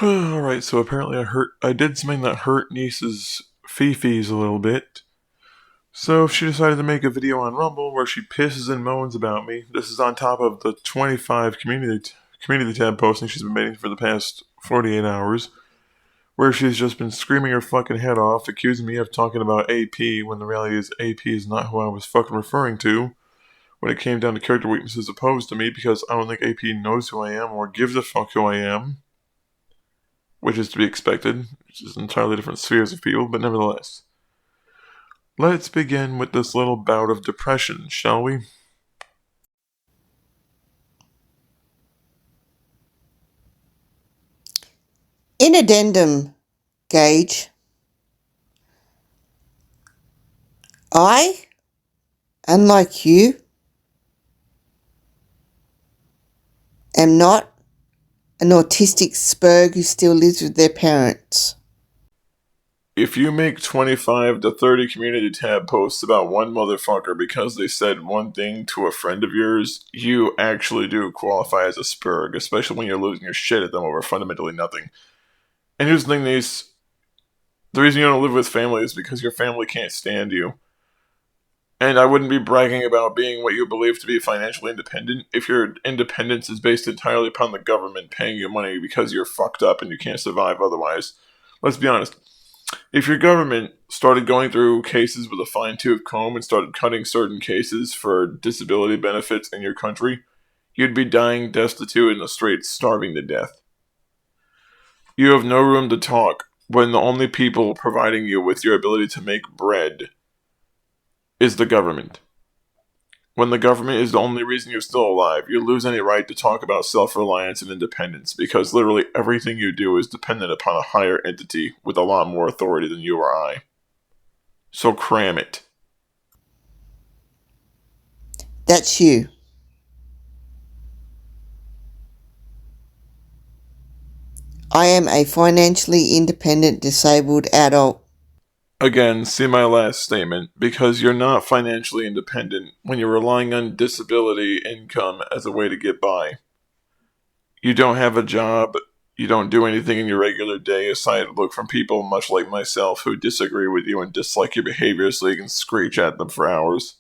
Alright, so apparently I did something that hurt Niece's fifis a little bit. So she decided to make a video on Rumble where she pisses and moans about me. This is on top of the 25 community tab posting she's been making for the past 48 hours, where she's just been screaming her fucking head off, accusing me of talking about AP when the reality is AP is not who I was fucking referring to when it came down to character weaknesses opposed to me, because I don't think AP knows who I am or gives a fuck who I am, which is to be expected, which is entirely different spheres of people, but nevertheless. Let's begin with this little bout of depression, shall we? In addendum, Gage, I, unlike you, am not an autistic spurg who still lives with their parents. If you make 25 to 30 community tab posts about one motherfucker because they said one thing to a friend of yours, you actually do qualify as a spurg, especially when you're losing your shit at them over fundamentally nothing. And here's the thing, Niece. The reason you don't live with family is because your family can't stand you. And I wouldn't be bragging about being what you believe to be financially independent if your independence is based entirely upon the government paying you money because you're fucked up and you can't survive otherwise. Let's be honest. If your government started going through cases with a fine-tooth comb and started cutting certain cases for disability benefits in your country, you'd be dying destitute in the streets, starving to death. You have no room to talk when the only people providing you with your ability to make bread is the government. When the government is the only reason you're still alive, you lose any right to talk about self-reliance and independence, because literally everything you do is dependent upon a higher entity with a lot more authority than you or I. So cram it. That's you. I am a financially independent disabled adult. Again, see my last statement, because you're not financially independent when you're relying on disability income as a way to get by. You don't have a job, you don't do anything in your regular day aside to look from people much like myself who disagree with you and dislike your behavior so you can screech at them for hours.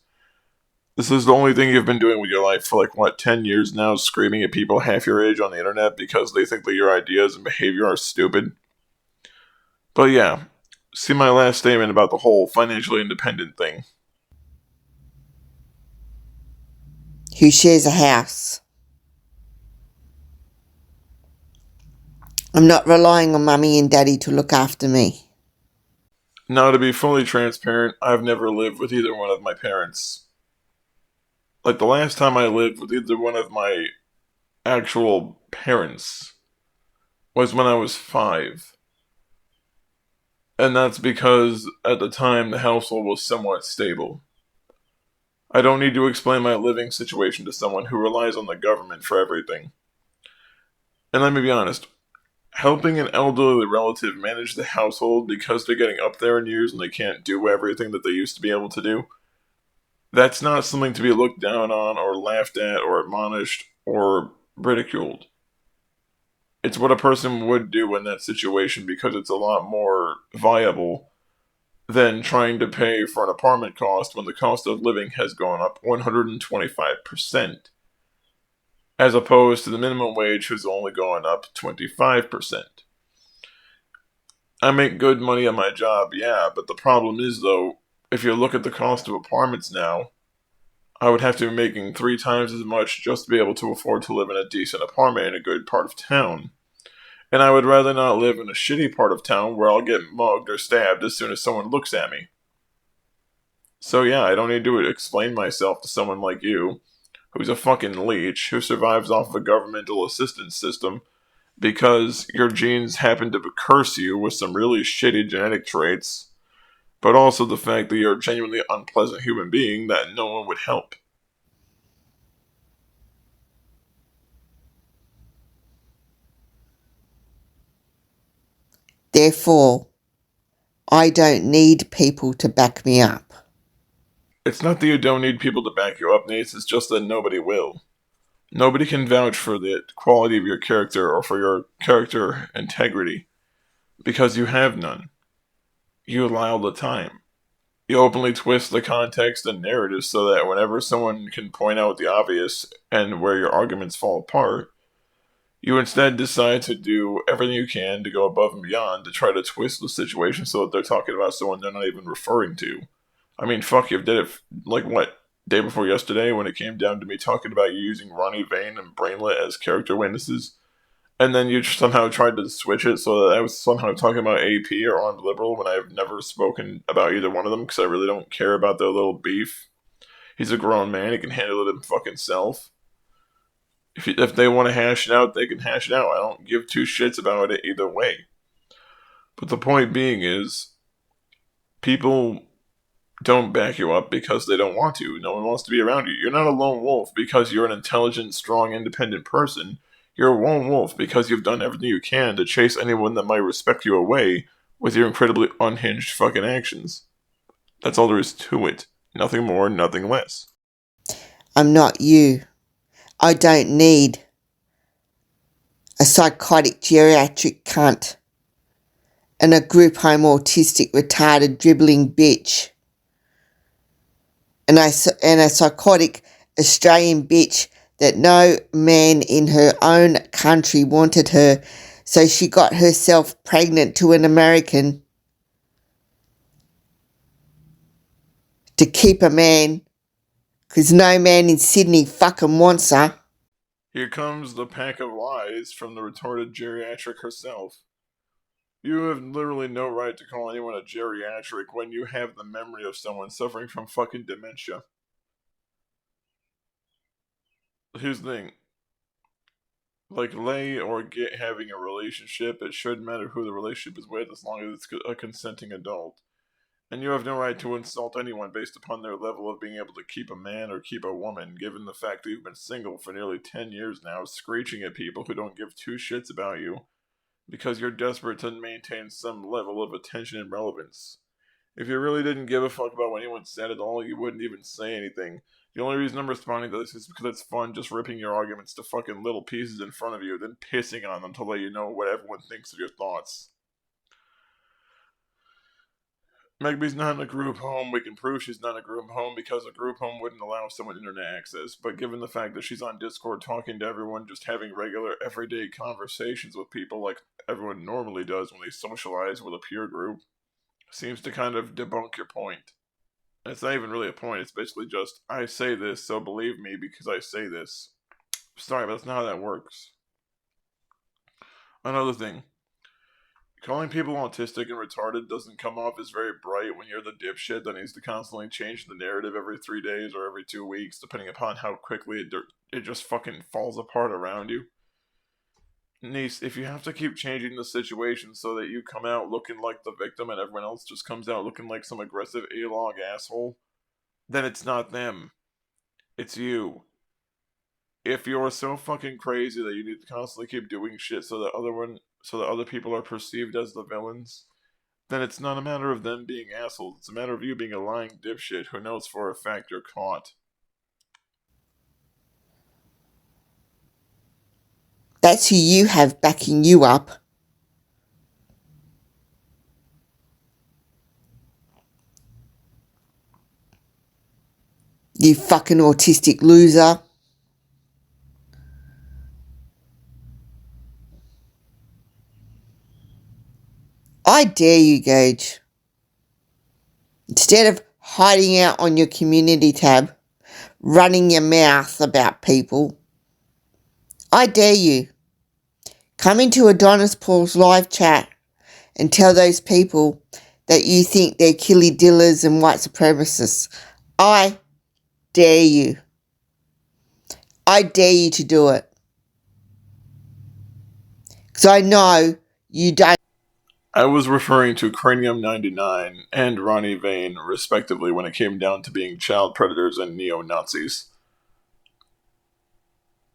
This is the only thing you've been doing with your life for 10 years now, screaming at people half your age on the internet because they think that your ideas and behavior are stupid. But yeah, see my last statement about the whole financially independent thing. Who shares a house. I'm not relying on mummy and daddy to look after me. Now, to be fully transparent, I've never lived with either one of my parents. The last time I lived with either one of my actual parents was when I was 5. And that's because at the time the household was somewhat stable. I don't need to explain my living situation to someone who relies on the government for everything. And let me be honest, helping an elderly relative manage the household because they're getting up there in years and they can't do everything that they used to be able to do, that's not something to be looked down on or laughed at or admonished or ridiculed. It's what a person would do in that situation because it's a lot more viable than trying to pay for an apartment cost when the cost of living has gone up 125%, as opposed to the minimum wage who's only gone up 25%. I make good money on my job, yeah, but the problem is, though, if you look at the cost of apartments now, I would have to be making 3 times as much just to be able to afford to live in a decent apartment in a good part of town. And I would rather not live in a shitty part of town where I'll get mugged or stabbed as soon as someone looks at me. So yeah, I don't need to explain myself to someone like you, who's a fucking leech, who survives off of a governmental assistance system, because your genes happen to curse you with some really shitty genetic traits, but also the fact that you're a genuinely unpleasant human being that no one would help. Therefore, I don't need people to back me up. It's not that you don't need people to back you up, Nace, it's just that nobody will. Nobody can vouch for the quality of your character or for your character integrity because you have none. You lie all the time. You openly twist the context and narrative so that whenever someone can point out the obvious and where your arguments fall apart, you instead decide to do everything you can to go above and beyond to try to twist the situation so that they're talking about someone they're not even referring to. I mean, fuck, you did it like what, day before yesterday when it came down to me talking about you using Ronnie Vane and Brainlet as character witnesses, and then you somehow tried to switch it so that I was somehow talking about AP or Armed Liberal when I've never spoken about either one of them because I really don't care about their little beef. He's a grown man; he can handle it him fucking self. If they want to hash it out, they can hash it out. I don't give two shits about it either way. But the point being is, people don't back you up because they don't want to. No one wants to be around you. You're not a lone wolf because you're an intelligent, strong, independent person. You're a lone wolf because you've done everything you can to chase anyone that might respect you away with your incredibly unhinged fucking actions. That's all there is to it. Nothing more, nothing less. I'm not you. I don't need a psychotic geriatric cunt and a group home autistic retarded dribbling bitch and a psychotic Australian bitch that no man in her own country wanted her, so she got herself pregnant to an American to keep a man, 'cause no man in Sydney fucking wants her. Here comes the pack of lies from the retorted geriatric herself. You have literally no right to call anyone a geriatric when you have the memory of someone suffering from fucking dementia. Here's the thing. Like, lay or get having a relationship, it shouldn't matter who the relationship is with as long as it's a consenting adult. And you have no right to insult anyone based upon their level of being able to keep a man or keep a woman, given the fact that you've been single for nearly 10 years now, screeching at people who don't give two shits about you because you're desperate to maintain some level of attention and relevance. If you really didn't give a fuck about what anyone said at all, you wouldn't even say anything. The only reason I'm responding to this is because it's fun just ripping your arguments to fucking little pieces in front of you, then pissing on them to let you know what everyone thinks of your thoughts. Megby's not in a group home. We can prove she's not in a group home because a group home wouldn't allow someone internet access. But given the fact that she's on Discord talking to everyone, just having regular, everyday conversations with people like everyone normally does when they socialize with a peer group, seems to kind of debunk your point. And it's not even really a point, it's basically just, I say this, so believe me because I say this. Sorry, but that's not how that works. Another thing, calling people autistic and retarded doesn't come off as very bright when you're the dipshit that needs to constantly change the narrative every 3 days or every 2 weeks, depending upon how quickly it just fucking falls apart around you. Niece, if you have to keep changing the situation so that you come out looking like the victim and everyone else just comes out looking like some aggressive A-log asshole, then it's not them. It's you. If you're so fucking crazy that you need to constantly keep doing shit so that other people are perceived as the villains, then it's not a matter of them being assholes. It's a matter of you being a lying dipshit who knows for a fact you're caught. That's who you have backing you up. You fucking autistic loser. I dare you, Gage. Instead of hiding out on your community tab, running your mouth about people, I dare you. Come into Adonis Paul's live chat and tell those people that you think they're killy dillers and white supremacists. I dare you. I dare you to do it. Because I know you don't. I was referring to Cranium 99 and Ronnie Vane, respectively, when it came down to being child predators and neo Nazis.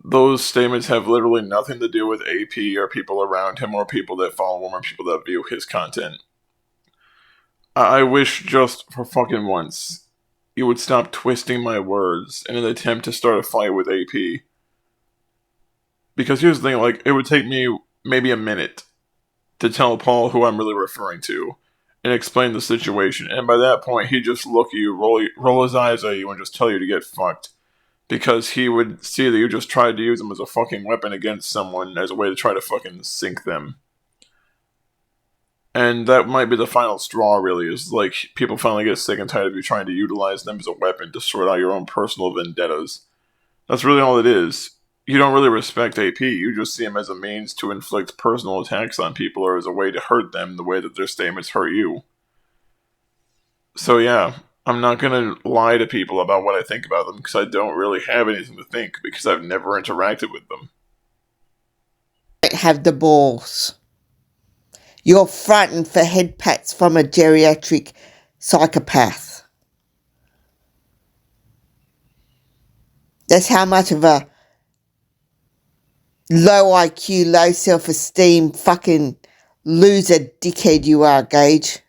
Those statements have literally nothing to do with AP or people around him or people that follow him or people that view his content. I wish just for fucking once you would stop twisting my words in an attempt to start a fight with AP. Because here's the thing, like, it would take me maybe a minute to tell Paul who I'm really referring to and explain the situation. And by that point, he'd just look at you, roll his eyes at you, and just tell you to get fucked. Because he would see that you just tried to use them as a fucking weapon against someone as a way to try to fucking sink them. And that might be the final straw, really, is like people finally get sick and tired of you trying to utilize them as a weapon to sort out your own personal vendettas. That's really all it is. You don't really respect AP, you just see him as a means to inflict personal attacks on people or as a way to hurt them the way that their statements hurt you. So, yeah, I'm not gonna lie to people about what I think about them because I don't really have anything to think because I've never interacted with them. Have the balls. You're frightened for head pats from a geriatric psychopath. That's how much of a low IQ, low self-esteem, fucking loser dickhead you are, Gage.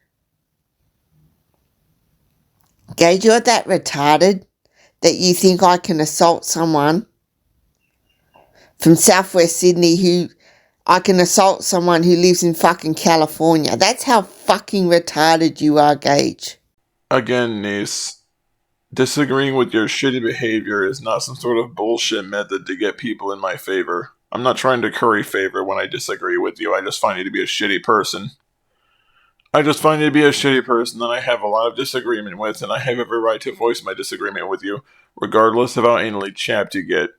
Gage, you're that retarded that you think I can assault someone from southwest Sydney who I can assault someone who lives in fucking California. That's how fucking retarded you are, Gage. Again, Niece, disagreeing with your shitty behavior is not some sort of bullshit method to get people in my favor. I'm not trying to curry favor when I disagree with you, I just find you to be a shitty person. I just find you to be a shitty person that I have a lot of disagreement with, and I have every right to voice my disagreement with you, regardless of how anally chapped you get.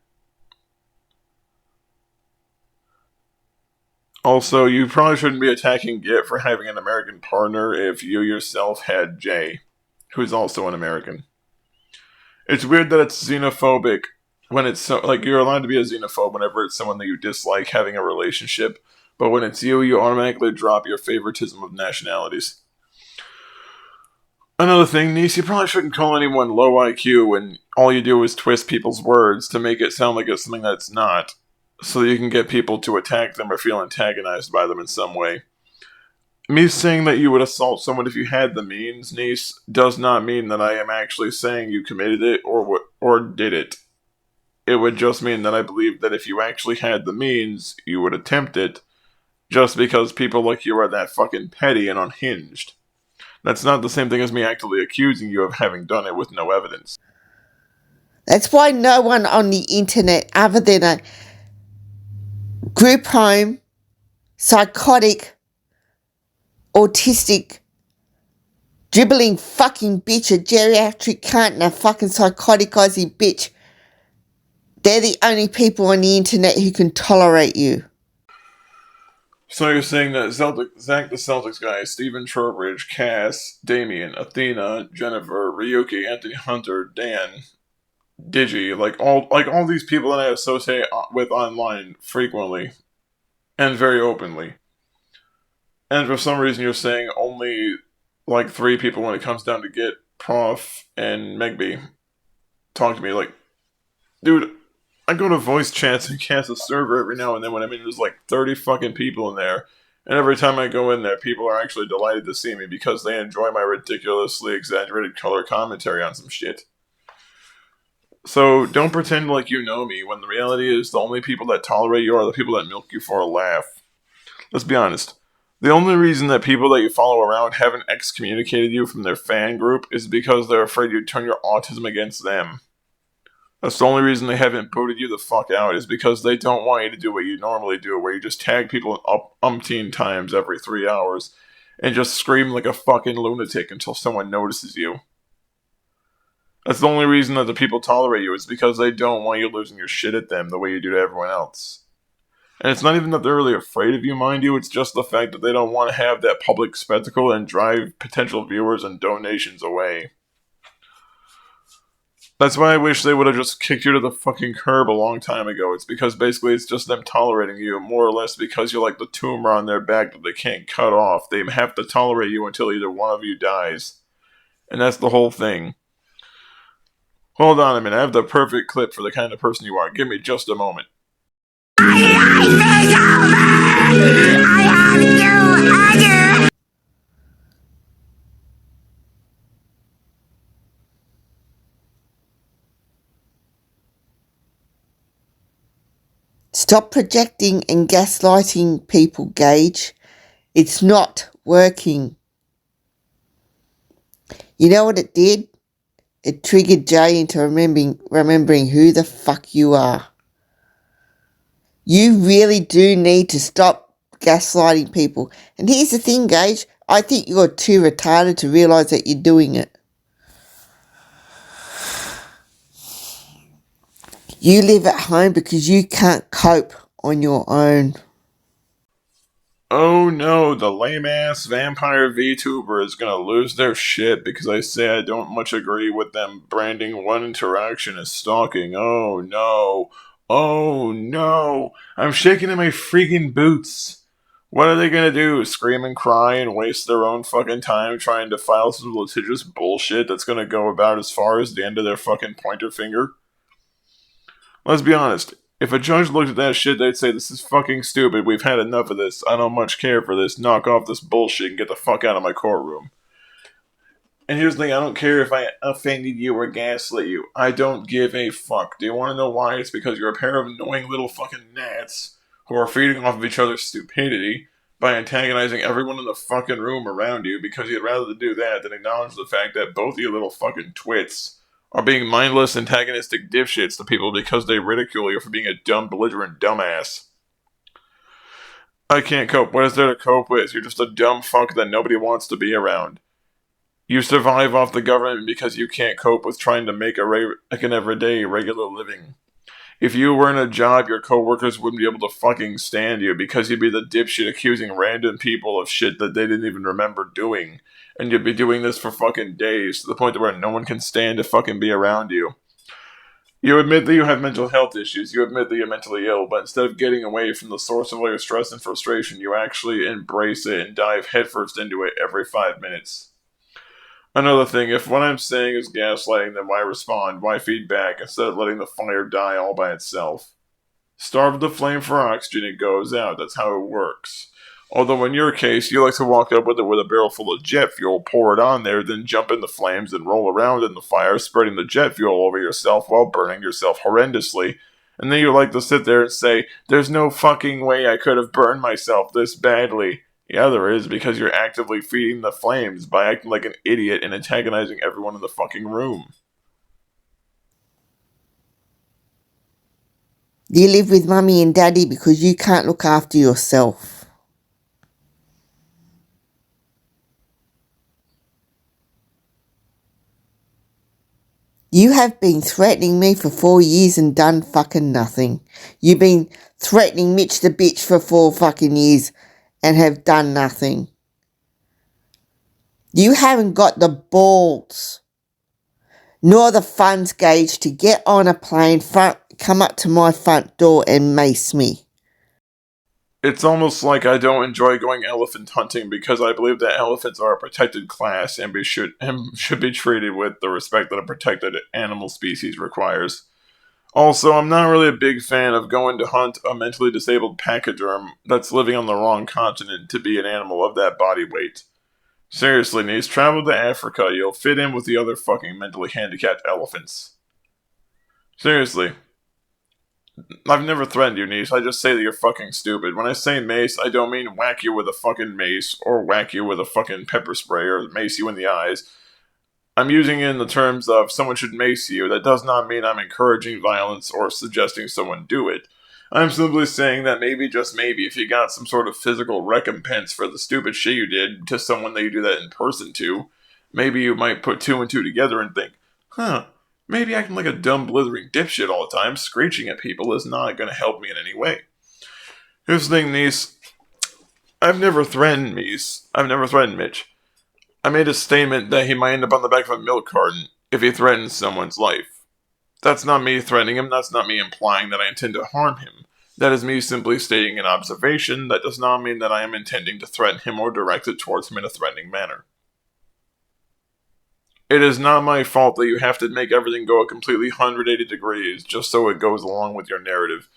Also, you probably shouldn't be attacking Git for having an American partner if you yourself had Jay, who's also an American. It's weird that it's xenophobic when it's so, like, you're allowed to be a xenophobe whenever it's someone that you dislike having a relationship, but when it's you, you automatically drop your favoritism of nationalities. Another thing, Niece, you probably shouldn't call anyone low IQ when all you do is twist people's words to make it sound like it's something that it's not, so that you can get people to attack them or feel antagonized by them in some way. Me saying that you would assault someone if you had the means, Niece, does not mean that I am actually saying you committed it or did it. It would just mean that I believe that if you actually had the means, you would attempt it, just because people like you are that fucking petty and unhinged. That's not the same thing as me actively accusing you of having done it with no evidence. That's why no one on the internet, other than a group home, psychotic, autistic, dribbling fucking bitch, a geriatric cunt, and a fucking psychotic Aussie bitch, they're the only people on the internet who can tolerate you. So you're saying that Zach the Celtics guy, Stephen Trowbridge, Cass, Damien, Athena, Jennifer, Ryuki, Anthony Hunter, Dan, Digi, like all these people that I associate with online frequently and very openly. And for some reason you're saying only like three people when it comes down to Git, Prof, and Megby talk to me. Like, dude, I go to voice chats and cast a server every now and then when I'm in, there's like 30 fucking people in there. And every time I go in there, people are actually delighted to see me because they enjoy my ridiculously exaggerated color commentary on some shit. So don't pretend like you know me when the reality is the only people that tolerate you are the people that milk you for a laugh. Let's be honest. The only reason that people that you follow around haven't excommunicated you from their fan group is because they're afraid you'd turn your autism against them. That's the only reason they haven't booted you the fuck out, is because they don't want you to do what you normally do, where you just tag people umpteen times every 3 hours and just scream like a fucking lunatic until someone notices you. That's the only reason that the people tolerate you, is because they don't want you losing your shit at them the way you do to everyone else. And it's not even that they're really afraid of you, mind you, it's just the fact that they don't want to have that public spectacle and drive potential viewers and donations away. That's why I wish they would have just kicked you to the fucking curb a long time ago. It's because basically it's just them tolerating you, more or less because you're like the tumor on their back that they can't cut off. They have to tolerate you until either one of you dies. And that's the whole thing. Hold on a minute, I have the perfect clip for the kind of person you are. Give me just a moment. Stop Stop projecting and gaslighting people, Gage. It's not working. You know what it did? It triggered Jay into remembering who the fuck you are. You really do need to stop gaslighting people. And here's the thing, Gage. I think you're too retarded to realise that you're doing it. You live at home because you can't cope on your own. Oh no, the lame ass vampire VTuber is gonna lose their shit because I say I don't much agree with them branding one interaction as stalking. Oh no. Oh no. I'm shaking in my freaking boots. What are they gonna do? Scream and cry and waste their own fucking time trying to file some litigious bullshit that's gonna go about as far as the end of their fucking pointer finger? Let's be honest. If a judge looked at that shit, they'd say, "This is fucking stupid. We've had enough of this. I don't much care for this. Knock off this bullshit and get the fuck out of my courtroom." And here's the thing, I don't care if I offended you or gaslit you. I don't give a fuck. Do you want to know why? It's because you're a pair of annoying little fucking gnats who are feeding off of each other's stupidity by antagonizing everyone in the fucking room around you because you'd rather do that than acknowledge the fact that both of you little fucking twits are being mindless, antagonistic dipshits to people because they ridicule you for being a dumb, belligerent dumbass. I can't cope. What is there to cope with? You're just a dumb fuck that nobody wants to be around. You survive off the government because you can't cope with trying to make an everyday, regular living. If you were in a job, your coworkers wouldn't be able to fucking stand you because you'd be the dipshit accusing random people of shit that they didn't even remember doing. And you'd be doing this for fucking days to the point where no one can stand to fucking be around you. You admit that you have mental health issues, you admit that you're mentally ill, but instead of getting away from the source of all your stress and frustration, you actually embrace it and dive headfirst into it every 5 minutes. Another thing, if what I'm saying is gaslighting, then why respond? Why feedback instead of letting the fire die all by itself? Starve the flame for oxygen, it goes out. That's how it works. Although in your case, you like to walk up with it with a barrel full of jet fuel, pour it on there, then jump in the flames and roll around in the fire, spreading the jet fuel over yourself while burning yourself horrendously. And then you like to sit there and say, "There's no fucking way I could have burned myself this badly." Yeah, there is, because you're actively feeding the flames by acting like an idiot and antagonizing everyone in the fucking room. You live with mummy and daddy because you can't look after yourself. You have been threatening me for 4 years and done fucking nothing. You've been threatening Mitch the bitch for 4 fucking years and have done nothing. You haven't got the balls nor the funds, Gage, to get on a plane, come up to my front door and mace me. It's almost like I don't enjoy going elephant hunting because I believe that elephants are a protected class and should be treated with the respect that a protected animal species requires. Also, I'm not really a big fan of going to hunt a mentally disabled pachyderm that's living on the wrong continent to be an animal of that body weight. Seriously, Neece, travel to Africa. You'll fit in with the other fucking mentally handicapped elephants. Seriously. I've never threatened you, Neece. I just say that you're fucking stupid. When I say mace, I don't mean whack you with a fucking mace, or whack you with a fucking pepper spray, or mace you in the eyes. I'm using it in the terms of someone should mace you. That does not mean I'm encouraging violence or suggesting someone do it. I'm simply saying that maybe, just maybe, if you got some sort of physical recompense for the stupid shit you did to someone that you do that in person to, maybe you might put 2 and 2 together and think, huh, maybe acting like a dumb, blithering dipshit all the time, screeching at people, is not going to help me in any way. Here's the thing, Neece. I've never threatened Mitch. I made a statement that he might end up on the back of a milk carton if he threatens someone's life. That's not me threatening him, that's not me implying that I intend to harm him. That is me simply stating an observation that does not mean that I am intending to threaten him or direct it towards him in a threatening manner. It is not my fault that you have to make everything go a completely 180 degrees just so it goes along with your narrative.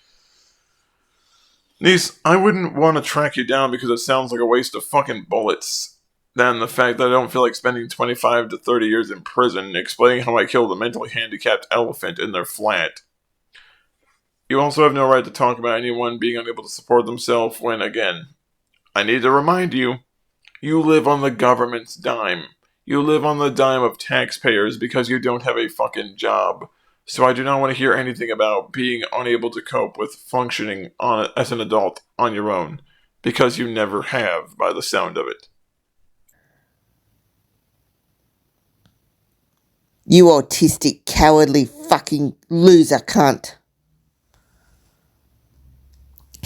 Neece, I wouldn't want to track you down because it sounds like a waste of fucking bullets than the fact that I don't feel like spending 25 to 30 years in prison explaining how I killed a mentally handicapped elephant in their flat. You also have no right to talk about anyone being unable to support themselves when, again, I need to remind you, you live on the government's dime. You live on the dime of taxpayers because you don't have a fucking job. So I do not want to hear anything about being unable to cope with functioning as an adult on your own, because you never have, by the sound of it. You autistic, cowardly fucking loser cunt.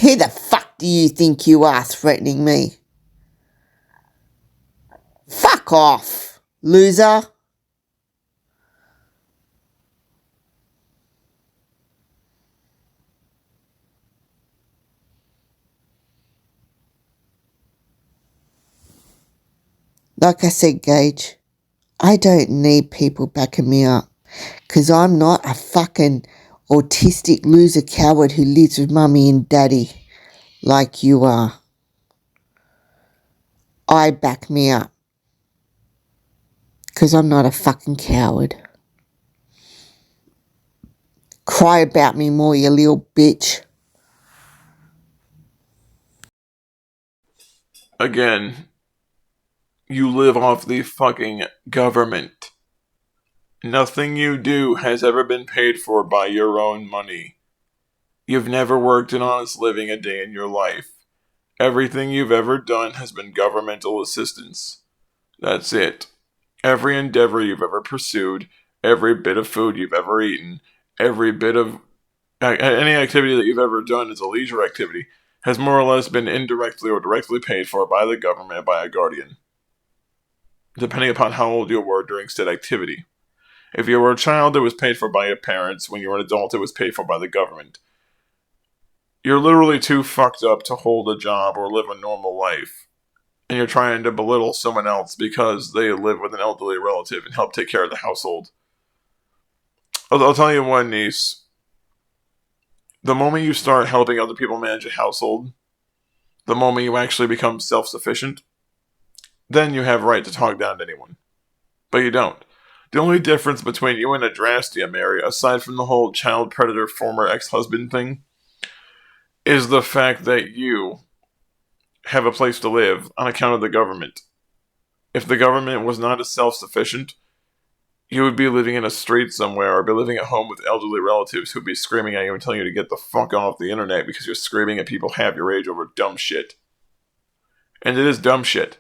Who the fuck do you think you are threatening me? Fuck off, loser. Like I said, Gage, I don't need people backing me up, 'cause I'm not a fucking autistic loser coward who lives with mummy and daddy like you are. I back me up, 'cause I'm not a fucking coward. Cry about me more, you little bitch. Again, you live off the fucking government. Nothing you do has ever been paid for by your own money. You've never worked an honest living a day in your life. Everything you've ever done has been governmental assistance. That's it. Every endeavor you've ever pursued, every bit of food you've ever eaten, every bit of any activity that you've ever done as a leisure activity has more or less been indirectly or directly paid for by the government by a guardian, depending upon how old you were during said activity. If you were a child, it was paid for by your parents. When you were an adult, it was paid for by the government. You're literally too fucked up to hold a job or live a normal life. And you're trying to belittle someone else because they live with an elderly relative and help take care of the household. I'll tell you one, niece. The moment you start helping other people manage a household, the moment you actually become self-sufficient, then you have right to talk down to anyone. But you don't. The only difference between you and Adrastia, Mary, aside from the whole child predator former ex-husband thing, is the fact that you have a place to live on account of the government. If the government was not as self-sufficient, you would be living in a street somewhere or be living at home with elderly relatives who'd be screaming at you and telling you to get the fuck off the internet because you're screaming at people half your age over dumb shit. And it is dumb shit.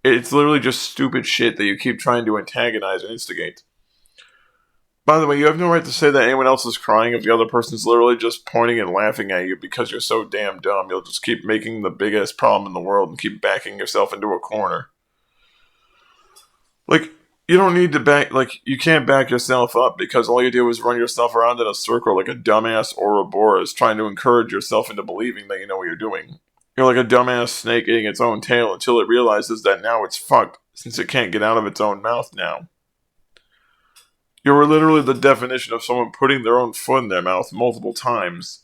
It's literally just stupid shit that you keep trying to antagonize and instigate. By the way, you have no right to say that anyone else is crying if the other person's literally just pointing and laughing at you because you're so damn dumb. You'll just keep making the biggest problem in the world and keep backing yourself into a corner. Like, you don't need to you can't back yourself up because all you do is run yourself around in a circle like a dumbass Ouroboros trying to encourage yourself into believing that you know what you're doing. You're like a dumbass snake eating its own tail until it realizes that now it's fucked since it can't get out of its own mouth now. You're literally the definition of someone putting their own foot in their mouth multiple times.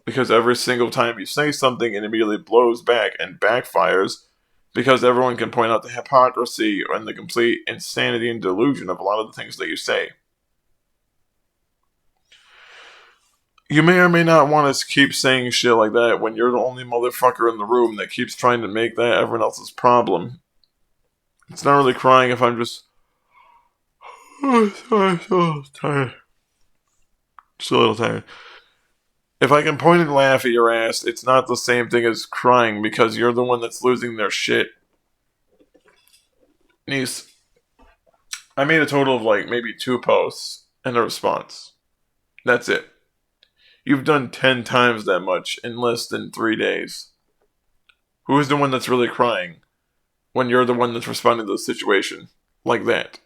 Because every single time you say something, it immediately blows back and backfires because everyone can point out the hypocrisy and the complete insanity and delusion of a lot of the things that you say. You may or may not want to keep saying shit like that when you're the only motherfucker in the room that keeps trying to make that everyone else's problem. It's not really crying if I'm just. Oh, sorry, so tired. Just a little tired. If I can point and laugh at your ass, it's not the same thing as crying because you're the one that's losing their shit. Niece, I made a total of like maybe 2 posts and a response. That's it. You've done 10 times that much in less than 3 days. Who is the one that's really crying when you're the one that's responding to the situation like that?